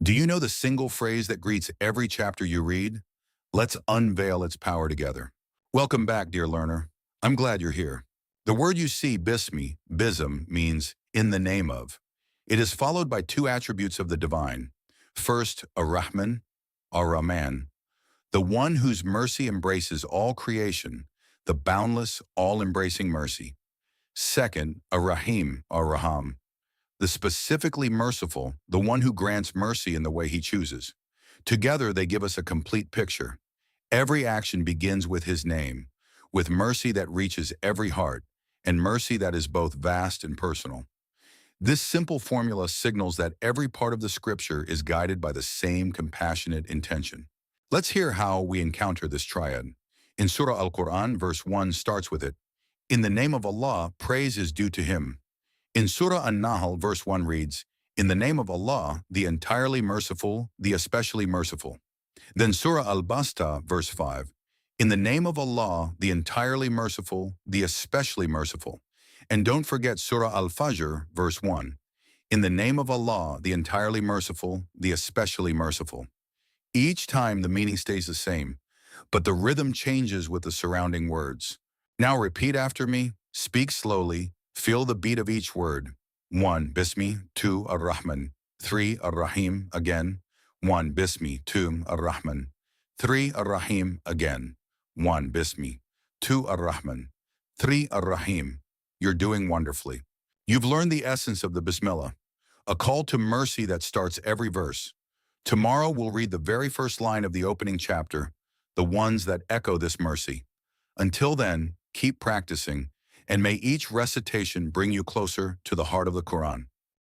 Do you know the single phrase that greets every chapter you read? Let's unveil its power together. Welcome back, dear learner. I'm glad you're here. The word you see, bism, means in the name of. It is followed by two attributes of the divine. First, r-Raḥmān, r-Raḥmān, the one whose mercy embraces all creation, the boundless, all-embracing mercy. Second, r-Raḥīm, r-Raḥmān, the specifically merciful, the one who grants mercy in the way he chooses. Together, they give us a complete picture. Every action begins with his name, with mercy that reaches every heart, and mercy that is both vast and personal. This simple formula signals that every part of the scripture is guided by the same compassionate intention. Let's hear how we encounter this triad. In Surah Al-Quran, verse 1 starts with it, "In the name of Allah, praise is due to him." In Surah An-Nahl, verse 1 reads, "In the name of Allah, the entirely merciful, the especially merciful." Then Surah Al-Baqarah, verse 5, "In the name of Allah, the entirely merciful, the especially merciful." And don't forget Surah Al-Fajr, verse 1, "In the name of Allah, the entirely merciful, the especially merciful." Each time the meaning stays the same, but the rhythm changes with the surrounding words. Now repeat after me, speak slowly, feel the beat of each word. 1. Bismi, 2. r-Raḥmān, 3. r-Raḥīm, again. 1. Bismi, 2. r-Raḥmān, 3. r-Raḥīm, again. 1. Bismi, 2. r-Raḥmān, 3. r-Raḥīm. You're doing wonderfully. You've learned the essence of the Bismillah, a call to mercy that starts every verse. Tomorrow we'll read the very first line of the opening chapter, the ones that echo this mercy. Until then, keep practicing, and may each recitation bring you closer to the heart of the Quran.